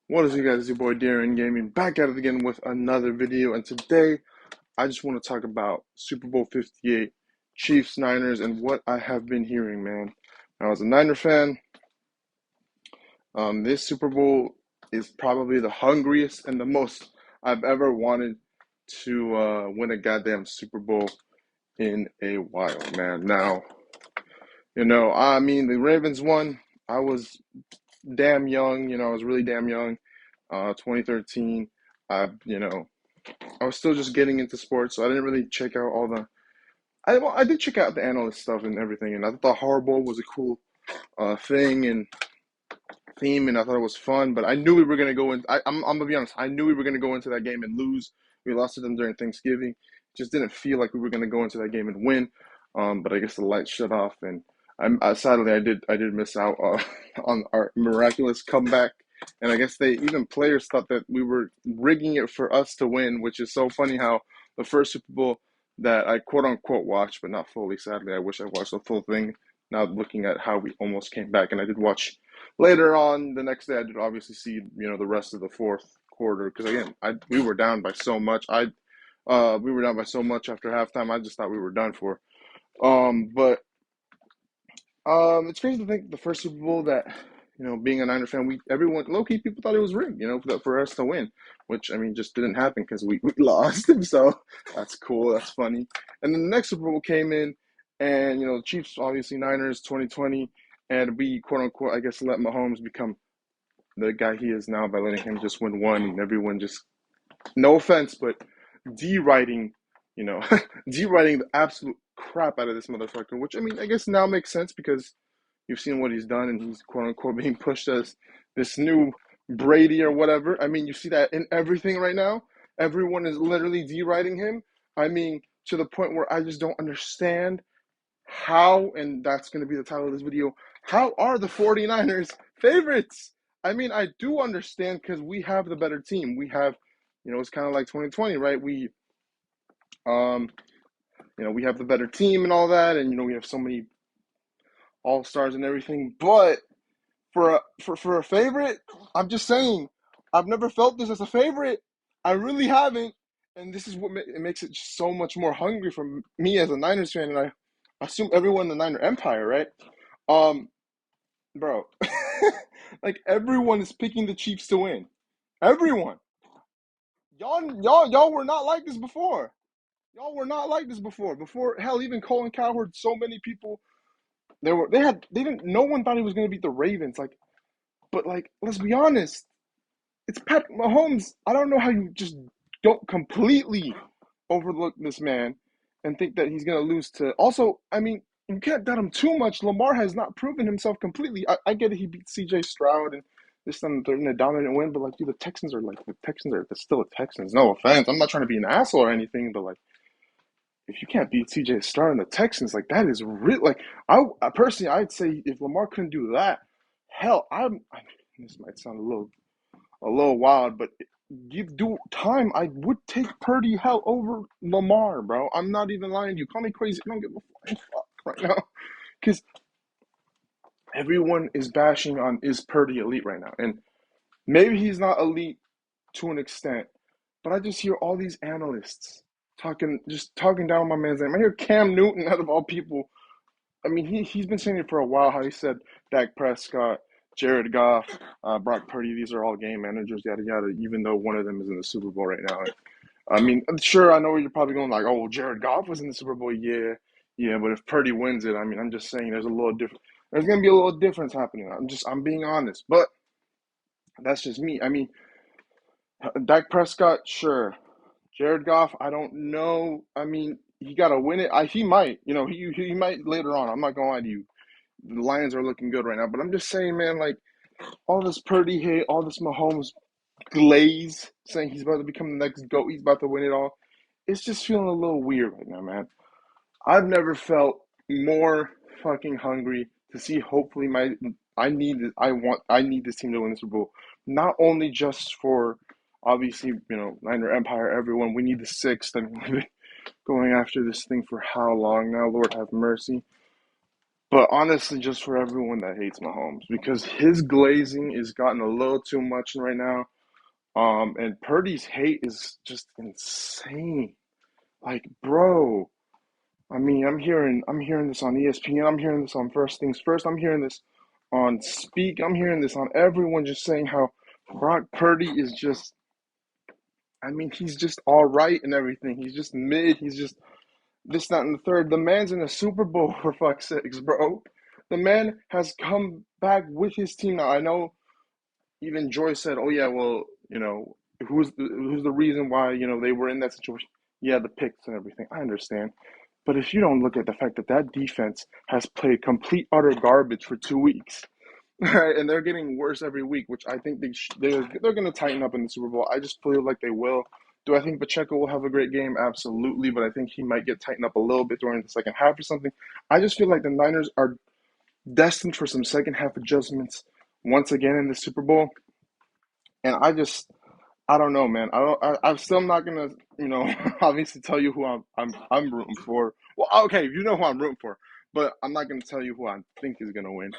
What is it, guys? It's your boy Darren Gaming back at it again with another video. And today I just want to talk about Super Bowl 58, Chiefs Niners, and what I have been hearing, man. Now, as a Niner fan, this Super Bowl is probably the hungriest and the most I've ever wanted to win a goddamn Super Bowl in a while, man. Now, the Ravens won. I was damn young, I was really damn young. 2013. I was still just getting into sports, so I didn't really check out all the. I did check out the analyst stuff and everything, and I thought the Horrible was a cool thing and theme, and I thought it was fun. But I knew we were gonna go in. I'm gonna be honest. I knew we were gonna go into that game and lose. We lost to them during Thanksgiving. Just didn't feel like we were gonna go into that game and win. But I guess the lights shut off, and sadly I did miss out on our miraculous comeback. And I guess even players thought that we were rigging it for us to win, which is so funny how the first Super Bowl that I quote unquote watched, but not fully, sadly. I wish I watched the full thing. Now looking at how we almost came back, and I did watch later on the next day. I did obviously see the rest of the fourth quarter because again, we were down by so much. We were down by so much after halftime. I just thought we were done for. But it's crazy to think the first Super Bowl that, being a Niner fan, everyone low key people thought it was rigged, for us to win, which I mean just didn't happen because we lost. So that's cool, that's funny. And then the next Super Bowl came in, and the Chiefs obviously Niners 2020, and we quote unquote I guess let Mahomes become the guy he is now by letting him just win one, and everyone just, no offense, but deriding, you know, deriding the absolute crap out of this motherfucker. Which I mean, I guess now makes sense because you've seen what he's done, and he's quote unquote being pushed as this new Brady or whatever. I mean, you see that in everything right now. Everyone is literally deriding him. I mean, to the point where I just don't understand how, and that's going to be the title of this video, how are the 49ers favorites? I mean, I do understand because we have the better team. We have, it's kind of like 2020, right? Um, we have the better team and all that, and we have so many all stars and everything. But for a favorite, I'm just saying, I've never felt this as a favorite. I really haven't, and this is what it makes it just so much more hungry for me as a Niners fan, and I assume everyone in the Niner Empire, right? Um, Bro, like everyone is picking the Chiefs to win. Everyone. Y'all were not like this before. Y'all were not like this before. Before, hell, even Colin Cowherd, so many people they didn't no one thought he was gonna beat the Ravens. But let's be honest, it's Pat Mahomes. I don't know how you just don't completely overlook this man and think that he's gonna lose to. Also, I mean, you can't doubt him too much. Lamar has not proven himself completely. I get it. He beat C.J. Stroud and this time they're in a dominant win, but dude, the Texans are still the Texans. No offense, I'm not trying to be an asshole or anything, but if you can't beat C.J. Stroud and the Texans, that is real. I personally, I'd say if Lamar couldn't do that, hell, this might sound a little wild, but give due time, I would take Purdy hell over Lamar, bro. I'm not even lying to you. Call me crazy. I don't give a flying fuck right now. Because everyone is bashing on is Purdy elite right now. And maybe he's not elite to an extent, but I just hear all these analysts just talking down my man's name. I hear Cam Newton out of all people. I mean, he's been saying it for a while. How he said Dak Prescott, Jared Goff, Brock Purdy, these are all game managers, yada yada. Even though one of them is in the Super Bowl right now. I mean, sure, I know you're probably going like, oh, well, Jared Goff was in the Super Bowl, yeah, yeah. But if Purdy wins it, I mean, I'm just saying there's a little different. There's gonna be a little difference happening. I'm being honest, but that's just me. I mean, Dak Prescott, sure. Jared Goff, I don't know. I mean, he got to win it. He might, he might later on. I'm not going to lie to you. The Lions are looking good right now, but I'm just saying, man, all this Purdy hate, all this Mahomes glaze, saying he's about to become the next GOAT, he's about to win it all. It's just feeling a little weird right now, man. I've never felt more fucking hungry to see. Hopefully, I need this team to win the Super Bowl. Not only just for obviously, Niner Empire, everyone. We need the sixth. I mean, we've been going after this thing for how long now? Lord have mercy. But honestly, just for everyone that hates Mahomes, because his glazing is gotten a little too much right now. And Purdy's hate is just insane. Like, bro, I mean, I'm hearing this on ESPN. I'm hearing this on First Things First. I'm hearing this on Speak. I'm hearing this on everyone just saying how Brock Purdy is just. I mean, he's just all right and everything. He's just mid. He's just this, that, and the third. The man's in a Super Bowl for fuck's sakes, bro. The man has come back with his team now. I know even Joy said, "Oh yeah, well, who's the reason why they were in that situation? Yeah, the picks and everything. I understand, but if you don't look at the fact that that defense has played complete utter garbage for 2 weeks, right, and they're getting worse every week, which I think they're going to tighten up in the Super Bowl. I just feel like they will. Do I think Pacheco will have a great game? Absolutely, but I think he might get tightened up a little bit during the second half or something. I just feel like the Niners are destined for some second half adjustments once again in the Super Bowl. And I don't know, man. I'm still not gonna, obviously tell you who I'm rooting for. Well, okay, you know who I'm rooting for, but I'm not gonna tell you who I think is gonna win.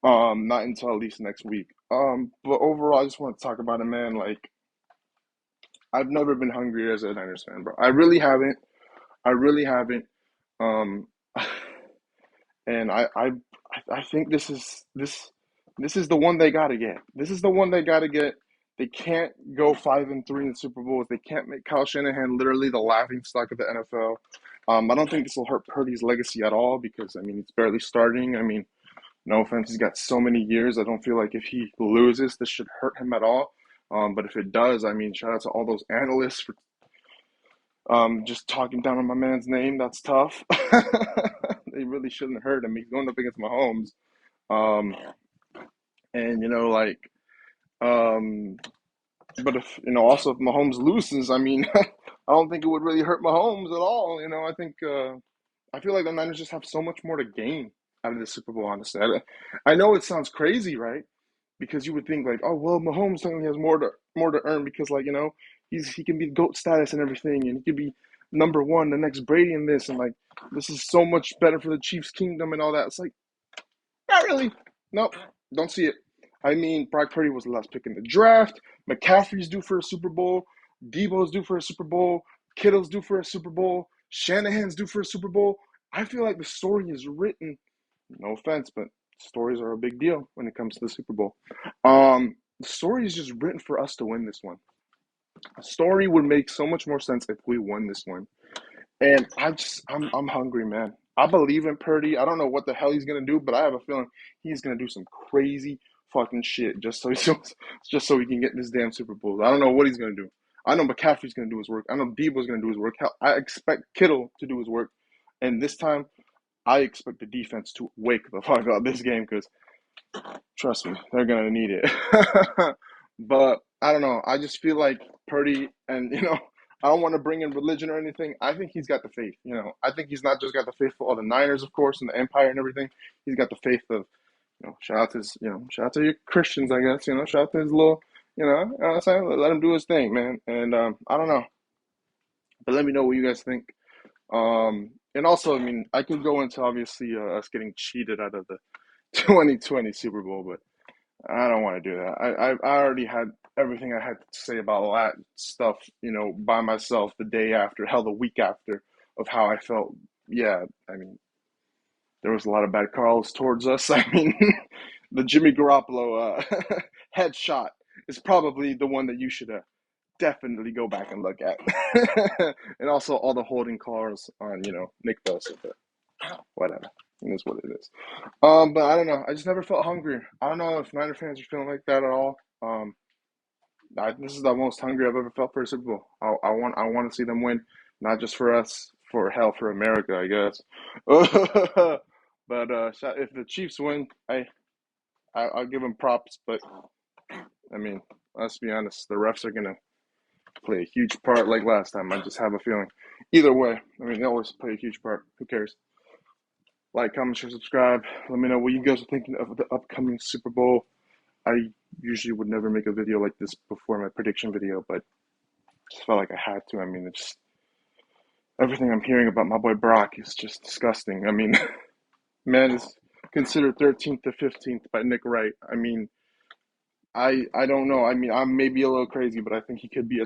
Not until at least next week. But overall, I just want to talk about it, man. Like, I've never been hungrier as a Niners fan, bro. I really haven't. I really haven't. Um, and I think this is the one they gotta get. This is the one they gotta get. They can't go 5-3 in Super Bowls. They can't make Kyle Shanahan literally the laughing stock of the NFL. I don't think this will hurt Purdy's legacy at all because I mean it's barely starting. I mean, no offense, he's got so many years. I don't feel like if he loses, this should hurt him at all. But if it does, I mean, shout out to all those analysts for just talking down on my man's name. That's tough. They really shouldn't hurt him. He's going up against Mahomes. Um, and um, but if also if Mahomes loses, I mean, I don't think it would really hurt Mahomes at all. I think I feel like the Niners just have so much more to gain out of the Super Bowl. Honestly, I know it sounds crazy, right? Because you would think like, oh well, Mahomes certainly has more to earn because he can be GOAT status and everything, and he could be number one, the next Brady in this, and like this is so much better for the Chiefs' kingdom and all that. It's like not really. Nope, don't see it. I mean, Brock Purdy was the last pick in the draft. McCaffrey's due for a Super Bowl. Debo's due for a Super Bowl. Kittle's due for a Super Bowl. Shanahan's due for a Super Bowl. I feel like the story is written. No offense, but stories are a big deal when it comes to the Super Bowl. The story is just written for us to win this one. A story would make so much more sense if we won this one. And I'm hungry, man. I believe in Purdy. I don't know what the hell he's gonna do, but I have a feeling he's gonna do some crazy fucking shit just so he can get this damn Super Bowl. I don't know what he's gonna do. I know McCaffrey's gonna do his work. I know Debo's gonna do his work. Hell, I expect Kittle to do his work. And this time, I expect the defense to wake the fuck up this game because trust me, they're gonna need it. But I don't know. I just feel like Purdy, and I don't want to bring in religion or anything. I think he's got the faith. I think he's not just got the faith for all the Niners, of course, and the Empire and everything. He's got the faith of, shout out to shout out to your Christians, I guess. Shout out to his little, what I'm saying, let him do his thing, man. And I don't know, but let me know what you guys think. And also, I mean, I could go into obviously us getting cheated out of the 2020 Super Bowl, but I don't want to do that. I already had everything I had to say about all that stuff, by myself the day after, hell, the week after of how I felt. Yeah, I mean, there was a lot of bad calls towards us. I mean, the Jimmy Garoppolo headshot is probably the one that you should definitely go back and look at. And also all the holding calls on, Nick Bosa, but whatever. It is what it is. But I don't know. I just never felt hungry. I don't know if Niner fans are feeling like that at all. This is the most hungry I've ever felt for a Super Bowl. I want to see them win, not just for us, for hell, for America, I guess. But if the Chiefs win, I'll give them props. But I mean, let's be honest, the refs are gonna play a huge part like last time. I just have a feeling. Either way, I mean, they always play a huge part. Who cares? Like, comment, share, subscribe. Let me know what you guys are thinking of the upcoming Super Bowl. I usually would never make a video like this before my prediction video, but just felt like I had to. I mean, it's everything I'm hearing about my boy Brock is just disgusting. I mean, man is considered 13th to 15th by Nick Wright. I mean, I don't know. I mean, I may be a little crazy, but I think he could be a